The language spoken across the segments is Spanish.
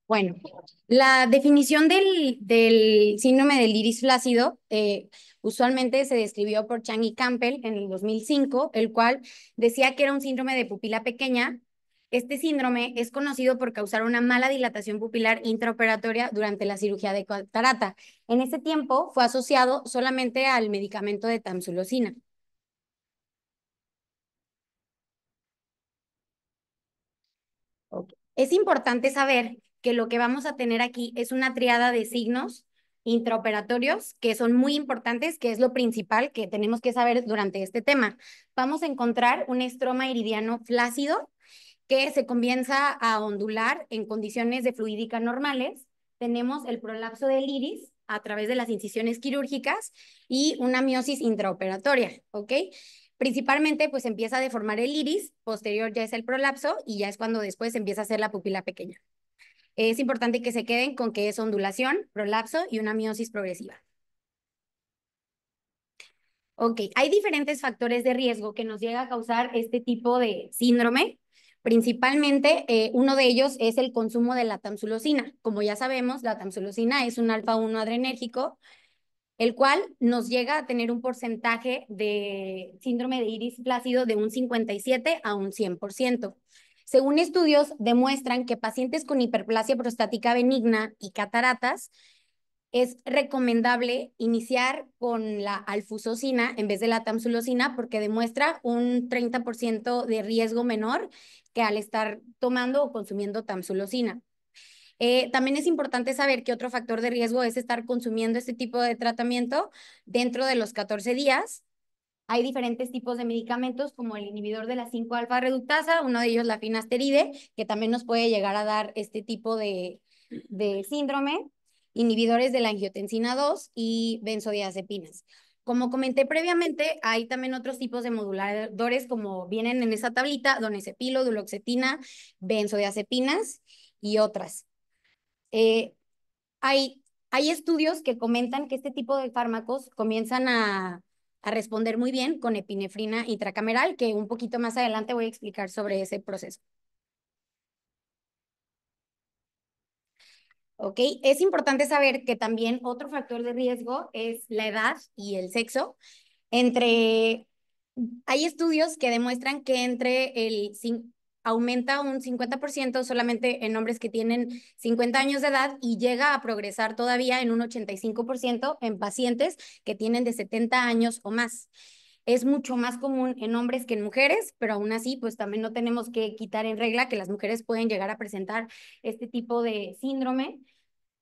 Bueno, la definición del síndrome del iris flácido usualmente se describió por Chang y Campbell en el 2005, el cual decía que era un síndrome de pupila pequeña. Este síndrome es conocido por causar una mala dilatación pupilar intraoperatoria durante la cirugía de catarata. En ese tiempo fue asociado solamente al medicamento de tamsulosina. Ok. Es importante saber que lo que vamos a tener aquí es una triada de signos intraoperatorios que son muy importantes, que es lo principal que tenemos que saber durante este tema. Vamos a encontrar un estroma iridiano flácido que se comienza a ondular en condiciones de fluídica normales. Tenemos el prolapso del iris a través de las incisiones quirúrgicas y una miosis intraoperatoria, ¿ok? Principalmente, pues empieza a deformar el iris, posterior ya es el prolapso y ya es cuando después empieza a ser la pupila pequeña. Es importante que se queden con que es ondulación, prolapso y una miosis progresiva. Ok, hay diferentes factores de riesgo que nos llega a causar este tipo de síndrome. Principalmente, uno de ellos es el consumo de la tamsulosina. Como ya sabemos, la tamsulosina es un alfa-1 adrenérgico, el cual nos llega a tener un porcentaje de síndrome de iris flácido de un 57 a un 100%. Según estudios, demuestran que pacientes con hiperplasia prostática benigna y cataratas es recomendable iniciar con la alfusosina en vez de la tamsulosina porque demuestra un 30% de riesgo menor que al estar tomando o consumiendo tamsulosina. También es importante saber que otro factor de riesgo es estar consumiendo este tipo de tratamiento dentro de los 14 días. Hay diferentes tipos de medicamentos como el inhibidor de la 5-alfa reductasa, uno de ellos la finasteride, que también nos puede llegar a dar este tipo de síndrome, inhibidores de la angiotensina 2 y benzodiazepinas. Como comenté previamente, hay también otros tipos de moduladores como vienen en esa tablita, donezepilo, duloxetina, benzodiazepinas y otras. Eh, hay, hay estudios que comentan que este tipo de fármacos comienzan a responder muy bien con epinefrina intracameral, que un poquito más adelante voy a explicar sobre ese proceso. ¿Ok? Es importante saber que también otro factor de riesgo es la edad y el sexo. Entre, hay estudios que demuestran que aumenta un 50% solamente en hombres que tienen 50 años de edad y llega a progresar todavía en un 85% en pacientes que tienen de 70 años o más. Es mucho más común en hombres que en mujeres, pero aún así, pues también no tenemos que quitar en regla que las mujeres pueden llegar a presentar este tipo de síndrome.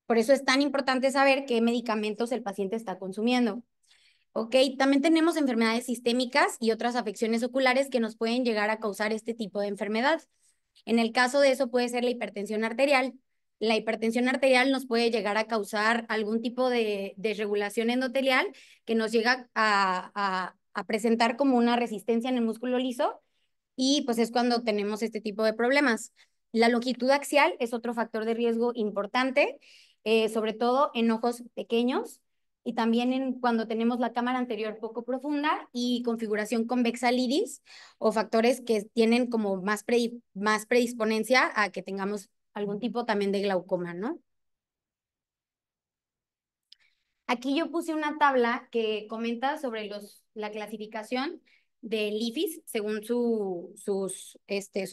Por eso es tan importante saber qué medicamentos el paciente está consumiendo. Ok, también tenemos enfermedades sistémicas y otras afecciones oculares que nos pueden llegar a causar este tipo de enfermedad. En el caso de eso puede ser la hipertensión arterial. La hipertensión arterial nos puede llegar a causar algún tipo de desregulación endotelial que nos llega a presentar como una resistencia en el músculo liso y pues es cuando tenemos este tipo de problemas. La longitud axial es otro factor de riesgo importante, sobre todo en ojos pequeños y también cuando tenemos la cámara anterior poco profunda y configuración convexa al iris o factores que tienen como más predisponencia a que tengamos algún tipo también de glaucoma, ¿no? Aquí yo puse una tabla que comenta sobre la clasificación del IFIS según su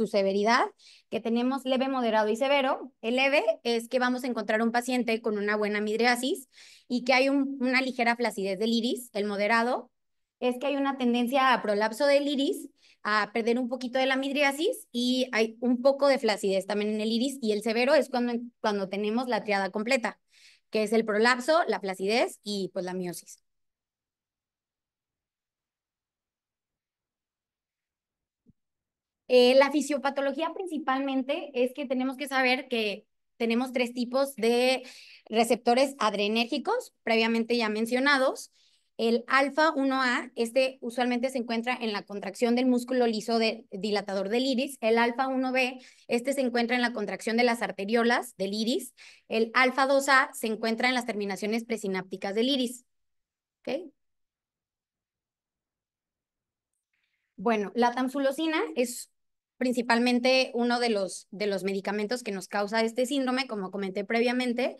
severidad, que tenemos leve, moderado y severo. El leve es que vamos a encontrar un paciente con una buena midriasis y que hay una ligera flacidez del iris. El moderado es que hay una tendencia a prolapso del iris, a perder un poquito de la midriasis y hay un poco de flacidez también en el iris. Y el severo es cuando tenemos la triada completa, que es el prolapso, la flacidez y pues la miosis. La fisiopatología principalmente es que tenemos que saber que tenemos tres tipos de receptores adrenérgicos, previamente ya mencionados. El alfa 1A, este usualmente se encuentra en la contracción del músculo liso dilatador del iris. El alfa 1B, este se encuentra en la contracción de las arteriolas del iris. El alfa 2A se encuentra en las terminaciones presinápticas del iris. ¿Okay? Bueno, la tamsulosina es principalmente uno de los medicamentos que nos causa este síndrome, como comenté previamente.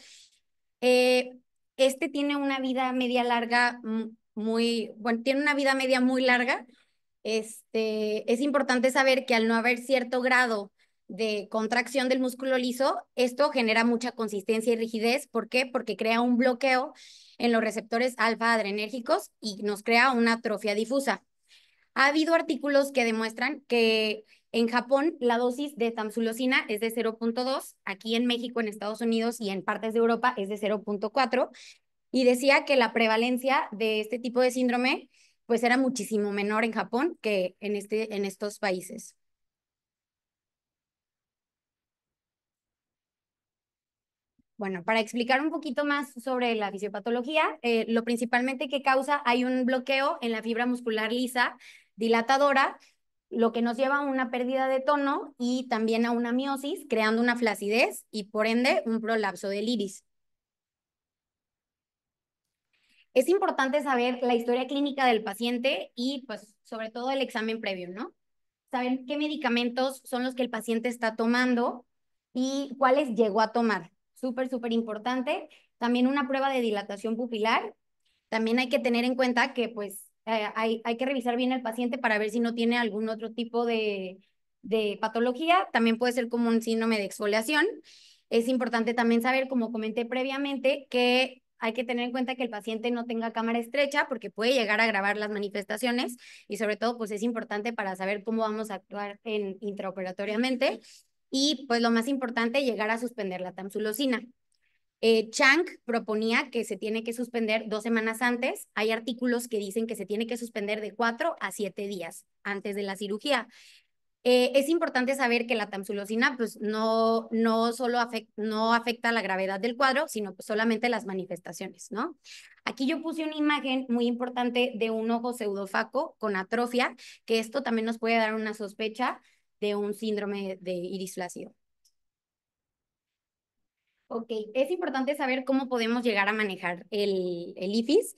Eh, este tiene una vida media larga muy, bueno, tiene una vida media muy larga. Es importante saber que al no haber cierto grado de contracción del músculo liso, esto genera mucha consistencia y rigidez. ¿Por qué? Porque crea un bloqueo en los receptores alfa adrenérgicos y nos crea una atrofia difusa. Ha habido artículos que demuestran que en Japón la dosis de tamsulosina es de 0.2, aquí en México, en Estados Unidos y en partes de Europa es de 0.4, y decía que la prevalencia de este tipo de síndrome pues era muchísimo menor en Japón que en estos países. Bueno, para explicar un poquito más sobre la fisiopatología, lo principalmente que causa, hay un bloqueo en la fibra muscular lisa dilatadora, lo que nos lleva a una pérdida de tono y también a una miosis, creando una flacidez y por ende un prolapso del iris. Es importante saber la historia clínica del paciente y pues sobre todo el examen previo, ¿no? Saber qué medicamentos son los que el paciente está tomando y cuáles llegó a tomar. Súper, súper importante. También una prueba de dilatación pupilar. También hay que tener en cuenta que pues hay que revisar bien al paciente para ver si no tiene algún otro tipo de patología. También puede ser como un síndrome de exfoliación. Es importante también saber, como comenté previamente, que hay que tener en cuenta que el paciente no tenga cámara estrecha porque puede llegar a agravar las manifestaciones y sobre todo pues es importante para saber cómo vamos a actuar intraoperatoriamente y pues lo más importante, llegar a suspender la tamsulosina. Chang proponía que se tiene que suspender 2 semanas antes. Hay artículos que dicen que se tiene que suspender de 4 a 7 días antes de la cirugía. Es importante saber que la tamsulosina pues no afecta la gravedad del cuadro, sino pues, solamente las manifestaciones, ¿no? Aquí yo puse una imagen muy importante de un ojo pseudofaco con atrofia, que esto también nos puede dar una sospecha de un síndrome de iris flácido. Ok, es importante saber cómo podemos llegar a manejar el IFIS.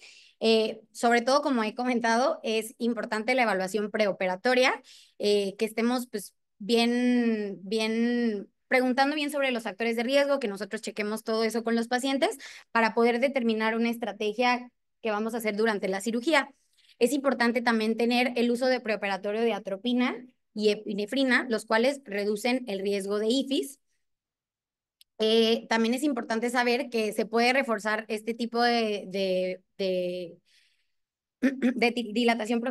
Sobre todo, como he comentado, es importante la evaluación preoperatoria, que estemos pues bien, preguntando bien sobre los factores de riesgo, que nosotros chequemos todo eso con los pacientes para poder determinar una estrategia que vamos a hacer durante la cirugía. Es importante también tener el uso de preoperatorio de atropina y epinefrina, los cuales reducen el riesgo de IFIS. También es importante saber que se puede reforzar este tipo de dilatación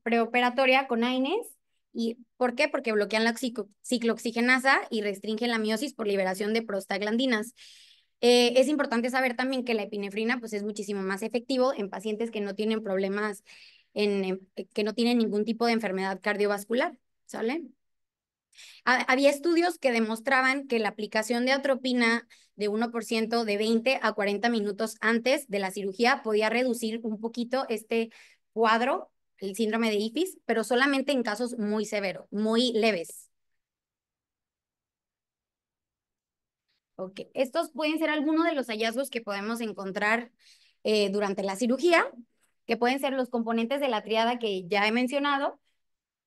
preoperatoria con AINES. ¿Y por qué? Porque bloquean la ciclooxigenasa y restringen la miosis por liberación de prostaglandinas. Es importante saber también que la epinefrina pues, es muchísimo más efectivo en pacientes que no tienen problemas, que no tienen ningún tipo de enfermedad cardiovascular, ¿sale? Había estudios que demostraban que la aplicación de atropina de 1% de 20 a 40 minutos antes de la cirugía podía reducir un poquito este cuadro, el síndrome de IFIS, pero solamente en casos muy severos, muy leves. Ok, estos pueden ser algunos de los hallazgos que podemos encontrar durante la cirugía, que pueden ser los componentes de la triada que ya he mencionado,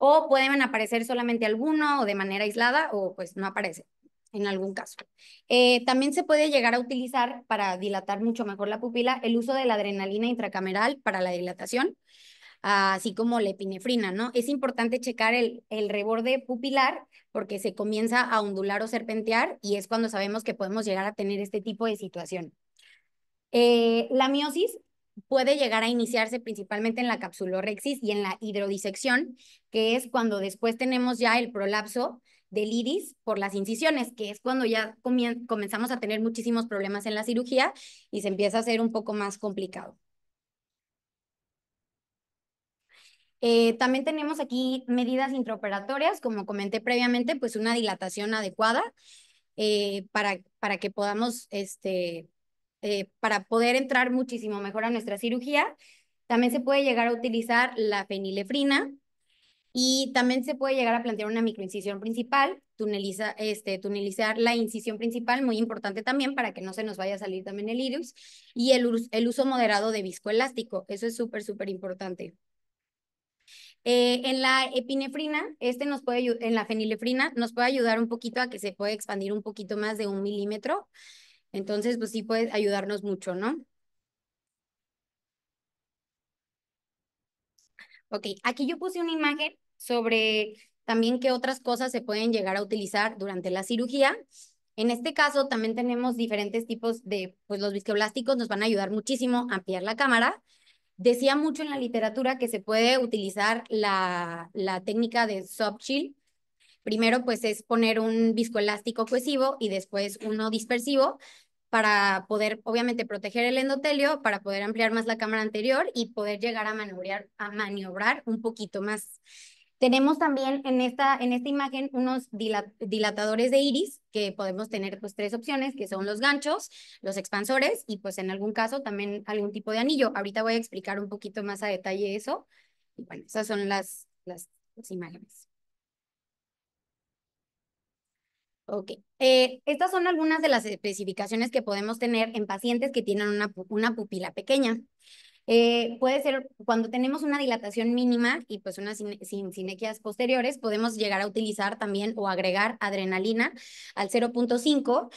o pueden aparecer solamente alguno o de manera aislada o pues no aparece en algún caso. También se puede llegar a utilizar para dilatar mucho mejor la pupila el uso de la adrenalina intracameral para la dilatación, así como la epinefrina, ¿no? Es importante checar el reborde pupilar porque se comienza a ondular o serpentear y es cuando sabemos que podemos llegar a tener este tipo de situación. La miosis puede llegar a iniciarse principalmente en la capsulorhexis y en la hidrodisección, que es cuando después tenemos ya el prolapso del iris por las incisiones, que es cuando ya comenzamos a tener muchísimos problemas en la cirugía y se empieza a hacer un poco más complicado. También tenemos aquí medidas intraoperatorias, como comenté previamente, pues una dilatación adecuada para que podamos, para poder entrar muchísimo mejor a nuestra cirugía. También se puede llegar a utilizar la fenilefrina y también se puede llegar a plantear una microincisión principal, tunelizar la incisión principal, muy importante también para que no se nos vaya a salir también el iris, y el uso moderado de viscoelástico, eso es súper, súper importante. En la epinefrina, en la fenilefrina, nos puede ayudar un poquito a que se pueda expandir un poquito más de 1 milímetro. Entonces, pues sí puede ayudarnos mucho, ¿no? Ok, aquí yo puse una imagen sobre también qué otras cosas se pueden llegar a utilizar durante la cirugía. En este caso también tenemos diferentes tipos de, pues los viscoelásticos nos van a ayudar muchísimo a ampliar la cámara. Decía mucho en la literatura que se puede utilizar la técnica de soft chill. Primero, pues es poner un viscoelástico cohesivo y después uno dispersivo para poder, obviamente, proteger el endotelio, para poder ampliar más la cámara anterior y poder llegar a maniobrar un poquito más. Tenemos también en esta imagen unos dilatadores de iris que podemos tener pues 3 opciones, que son los ganchos, los expansores y pues en algún caso también algún tipo de anillo. Ahorita voy a explicar un poquito más a detalle eso. Y bueno, esas son las imágenes. Ok. Estas son algunas de las especificaciones que podemos tener en pacientes que tienen una pupila pequeña. Puede ser cuando tenemos una dilatación mínima y pues unas sinequias posteriores, podemos llegar a utilizar también o agregar adrenalina al 0.5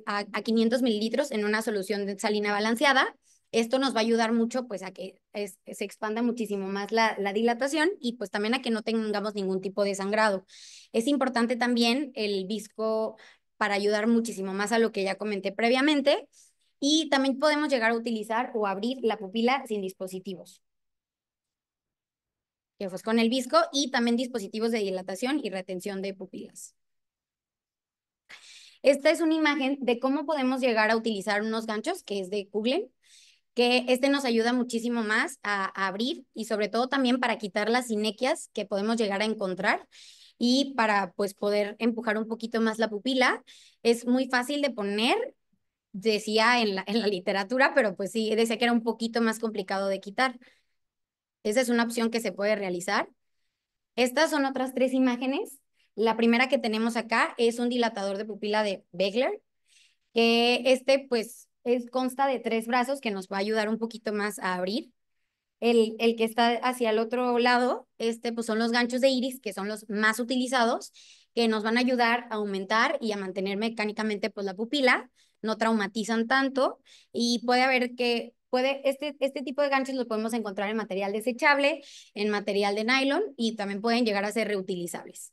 a 500 mililitros en una solución de salina balanceada. Esto nos va a ayudar mucho pues a que se expanda muchísimo más la dilatación y pues también a que no tengamos ningún tipo de sangrado. Es importante también el visco para ayudar muchísimo más a lo que ya comenté previamente. Y también podemos llegar a utilizar o abrir la pupila sin dispositivos, que fue con el visco y también dispositivos de dilatación y retención de pupilas. Esta es una imagen de cómo podemos llegar a utilizar unos ganchos, que es de Kuglen, que nos ayuda muchísimo más a abrir y sobre todo también para quitar las sinequias que podemos llegar a encontrar y para pues poder empujar un poquito más la pupila. Es muy fácil de poner, decía en la literatura, pero pues sí, decía que era un poquito más complicado de quitar. Esa es una opción que se puede realizar. Estas son otras 3 imágenes. La primera que tenemos acá es un dilatador de pupila de Begler, que pues consta de 3 brazos que nos va a ayudar un poquito más a abrir. El que está hacia el otro lado, pues son los ganchos de iris, que son los más utilizados, que nos van a ayudar a aumentar y a mantener mecánicamente pues la pupila, no traumatizan tanto y este tipo de ganchos los podemos encontrar en material desechable, en material de nylon y también pueden llegar a ser reutilizables.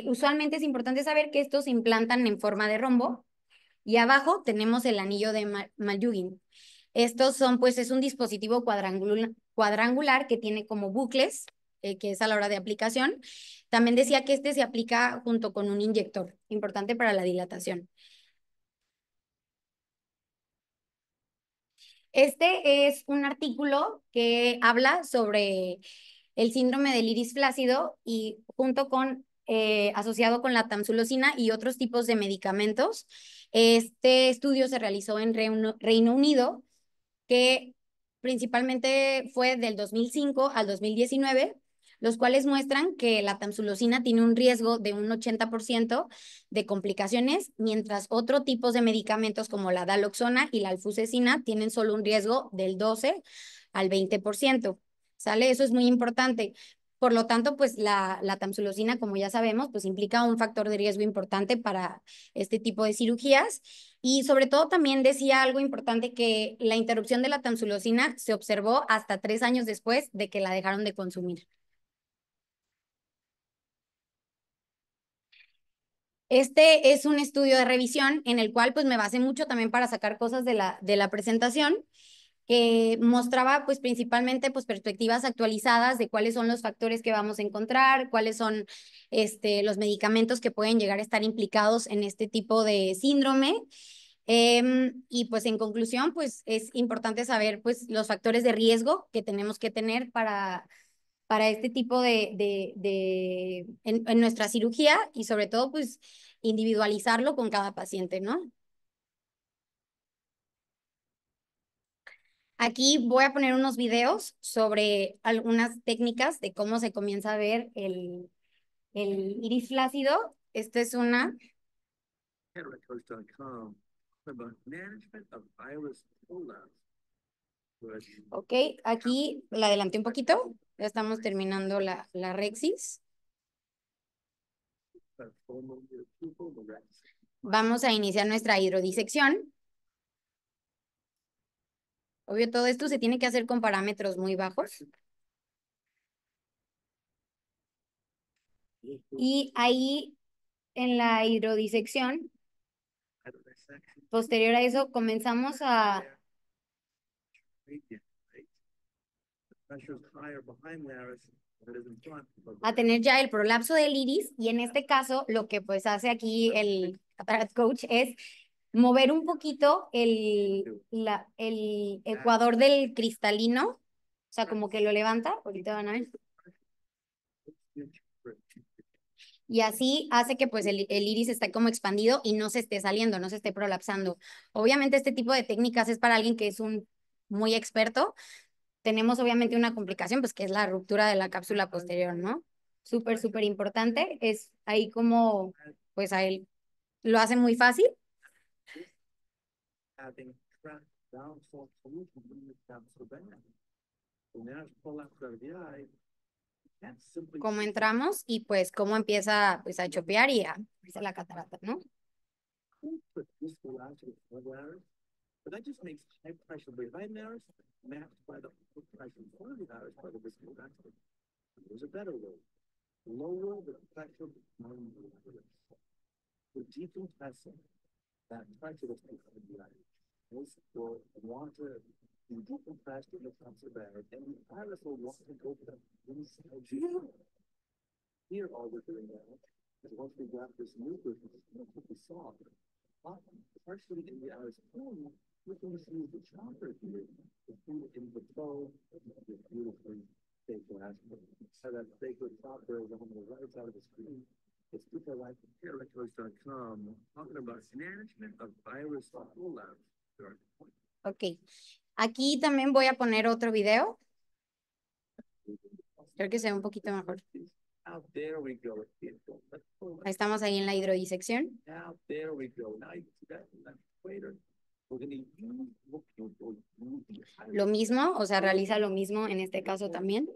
Usualmente es importante saber que estos se implantan en forma de rombo y abajo tenemos el anillo de Malyugin. Pues es un dispositivo cuadrangular que tiene como bucles, que es a la hora de aplicación. También decía que se aplica junto con un inyector, importante para la dilatación. Este es un artículo que habla sobre el síndrome del iris flácido y asociado con la tamsulosina y otros tipos de medicamentos. Este estudio se realizó en Reino Unido, que principalmente fue del 2005 al 2019, los cuales muestran que la tamsulosina tiene un riesgo de un 80% de complicaciones, mientras otros tipos de medicamentos como la daloxona y la alfusecina tienen solo un riesgo del 12 al 20%. ¿Sale? Eso es muy importante. Por lo tanto, pues la tamsulosina, como ya sabemos, pues implica un factor de riesgo importante para este tipo de cirugías. Y sobre todo también decía algo importante, que la interrupción de la tamsulosina se observó hasta 3 años después de que la dejaron de consumir. Este es un estudio de revisión en el cual pues me basé mucho también para sacar cosas de la presentación, que mostraba pues principalmente pues perspectivas actualizadas de cuáles son los factores que vamos a encontrar, cuáles son los medicamentos que pueden llegar a estar implicados en este tipo de síndrome. Y pues en conclusión, pues es importante saber pues los factores de riesgo que tenemos que tener para este tipo en nuestra cirugía y sobre todo pues individualizarlo con cada paciente, ¿no? Aquí voy a poner unos videos sobre algunas técnicas de cómo se comienza a ver el iris flácido. Esta es una. Ok, aquí la adelanté un poquito. Ya estamos terminando la Rexis. Vamos a iniciar nuestra hidrodisección. Obvio, todo esto se tiene que hacer con parámetros muy bajos. Y ahí en la hidrodisección, posterior a eso, comenzamos a tener ya el prolapso del iris, y en este caso lo que pues hace aquí el Cataract Coach es mover un poquito el ecuador del cristalino, o sea, como que lo levanta, ahorita van a ver. Y así hace que pues el iris esté como expandido y no se esté saliendo, no se esté prolapsando. Obviamente este tipo de técnicas es para alguien que es un muy experto. Tenemos obviamente una complicación, pues que es la ruptura de la cápsula posterior, ¿no? Súper, súper importante. Es ahí como, pues a él lo hace muy fácil. Cómo entramos y pues cómo empieza pues a chopear y a hacerse la catarata, ¿no? Ok, aquí también voy a poner otro video. Creo que se ve un poquito mejor. Estamos ahí en la hidrodisección. Lo mismo, o sea, realiza lo mismo en este caso también.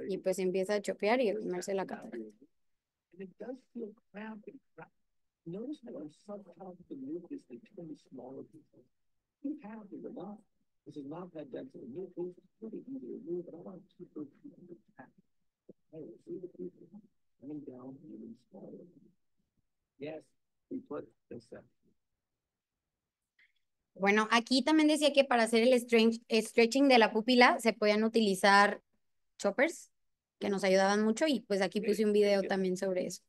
Y pues empieza a chopear y a formarse la catarata. Bueno, aquí también decía que para hacer el stretching de la pupila se podían utilizar choppers que nos ayudaban mucho, y pues aquí puse un video también sobre eso.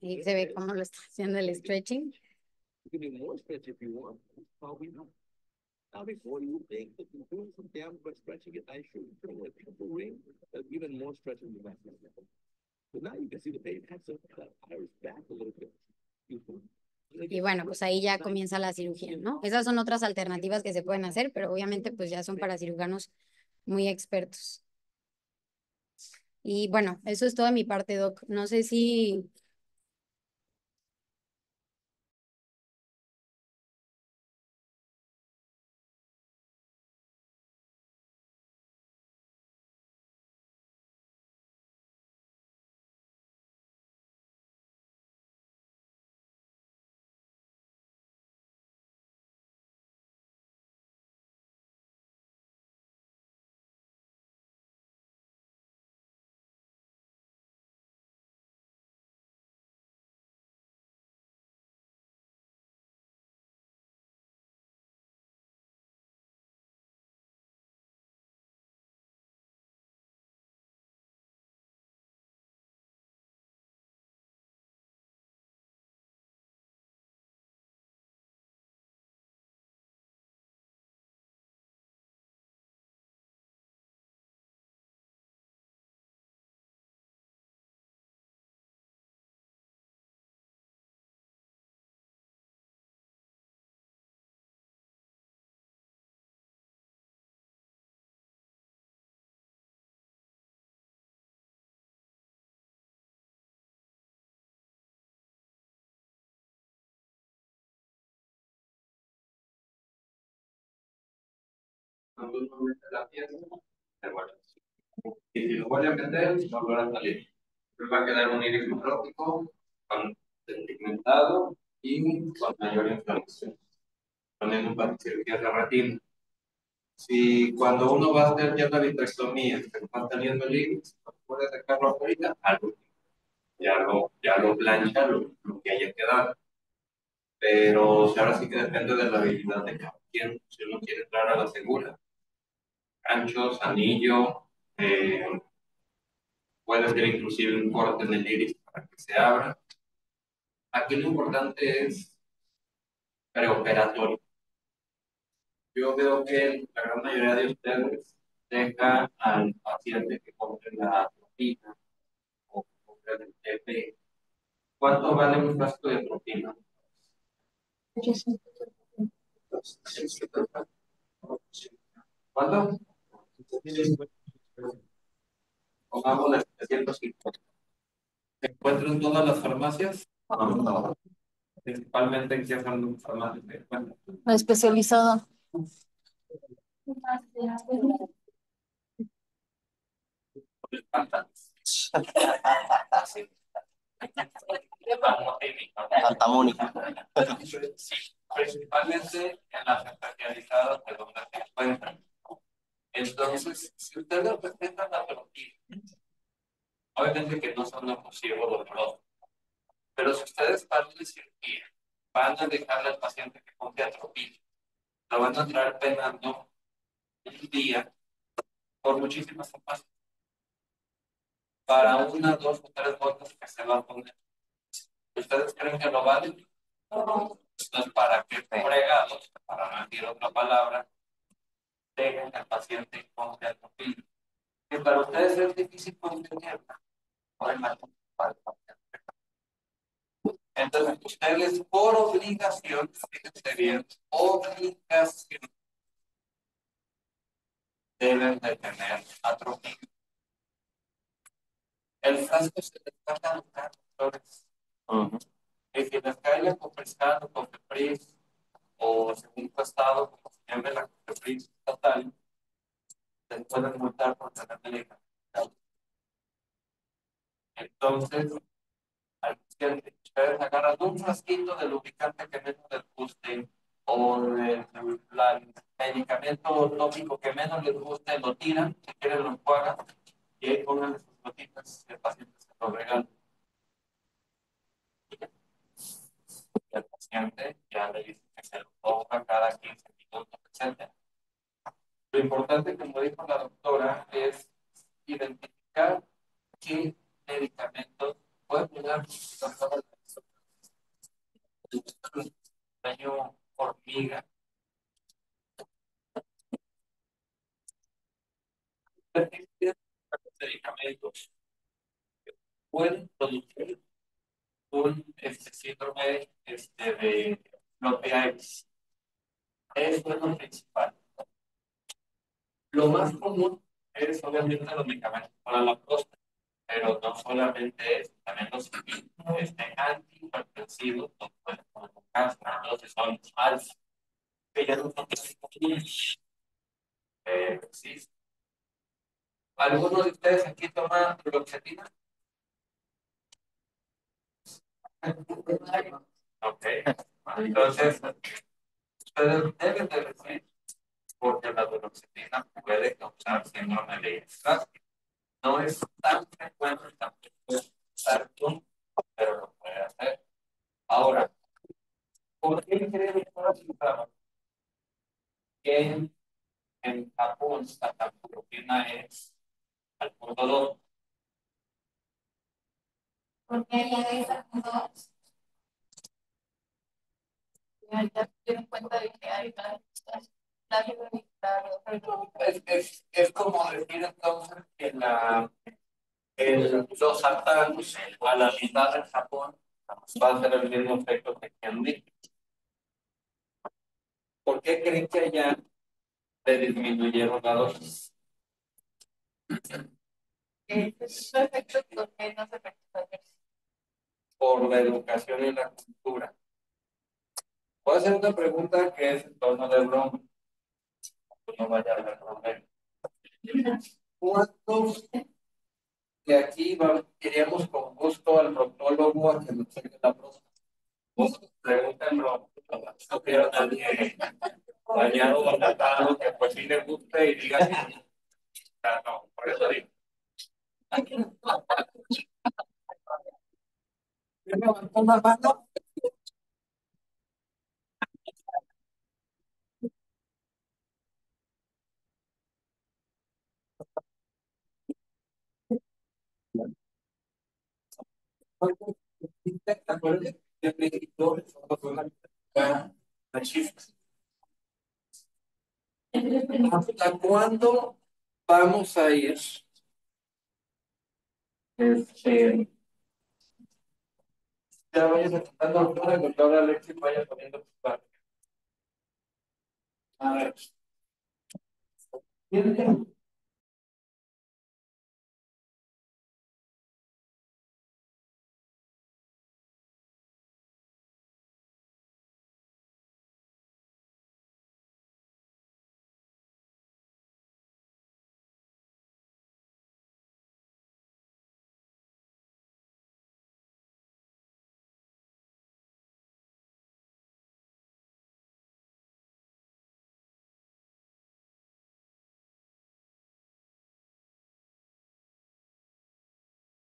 Y se ve cómo lo está haciendo el stretching. Y bueno, pues ahí ya comienza la cirugía, ¿no? Esas son otras alternativas que se pueden hacer, pero obviamente pues ya son para cirujanos muy expertos. Y bueno, eso es todo de mi parte, Doc. No sé si cuando uno mete la pieza, se vuelve. Y si lo vuelve a meter, no logra salir. Entonces va a quedar un iris necrótico, con pigmentado y con mayor inflamación, poniendo para cirugía de retina. Si cuando uno va a hacer ya la vitrectomía, se va saliendo el iris, puede sacarlo ahorita, algo, ya lo plancha lo que haya quedado. Pero ahora sí que depende de la habilidad de cada quien. Si uno quiere entrar a la segura, anchos, anillo, eh, puede ser inclusive un corte en el iris para que se abra. Aquí lo importante es preoperatorio. Yo veo que la gran mayoría de ustedes deja al paciente que compre la atropina o que compre el TP. ¿Cuánto vale un frasco de atropina? ¿Cuánto? Pongamos de 750. ¿Se encuentra en todas las farmacias? No. Principalmente en qué farmacias se encuentra. La especializada. Santa Mónica. Sí, principalmente en las especializadas de donde se encuentran. Entonces, si ustedes respetan la terapia, obviamente que no son nocivos dolorosos, pero si ustedes van a cirugía, van a dejarle al paciente que ponga atropina, lo van a traer penando un día por muchísimas farmacias para una, dos o tres gotas que se van a poner. ¿Ustedes creen que lo valen? No. Entonces, ¿para qué fregados? Para no decir otra palabra, dejen al paciente con atropina. Que para ustedes es difícil entenderla. Entonces, ustedes por obligación, fíjense bien, obligación, deben de tener atropina. El frasco se les va a caducar, doctores. Y si les cae la cofrescal o cofepris, o según tu estado, como se llame la cofepris estatal, les pueden multar por tener medicamento. Entonces, al paciente, ustedes agarran un frasquito de lubricante que menos les guste, o del medicamento tópico que menos les guste, lo tiran, si quieren lo enjuagan, y ahí pongan sus gotitas y el paciente se lo regala. Y el paciente ya le dice que se lo ponga cada 15 minutos, etc. Lo importante, como dijo la doctora, es identificar qué medicamentos pueden ayudar el daño hormiga. Medicamentos pueden producir un síndrome de proteínas. Eso es lo principal. Lo más común es obviamente los medicamentos para la próstata, pero no solamente eso, también los antihipertensivos no pueden provocar cáncer, entonces son falsos, que ya no son tan comunes. Sí. ¿Alguno de ustedes aquí toma fluoxetina? Ok. Entonces, ustedes deben de decir, porque la fluoxetina puede causar síndrome de Ehlers. No es tan frecuente, tampoco es tanto, pero lo puede hacer. Ahora, ¿por qué creen que en Japón la tamoxifena es al punto 2? Porque ella es al punto 2. Ya tienen cuenta de que hay es como decir entonces que los sartanos a la mitad del Japón va a tener el mismo efecto que aquí en México. ¿Por qué creen que allá le disminuyeron la dosis? Efectos con menos efectos adversos. Por la educación y la cultura. Voy a hacer una pregunta que es en tono de broma. no vaya a haber problema. ¿Cuántos de aquí iríamos con gusto al proctólogo a que nos cheque la próstata? Pregúntenlo, no quiero a nadie dañado o matado, que pues sí le guste y diga que no, por eso digo. ¿Me levantó la mano? ¿Te acuerdas? De principio, la shift. ¿Hasta cuándo vamos a ir? Ya vayas apuntando alguna, porque ahora Alexis vaya poniendo tu parte. A ver.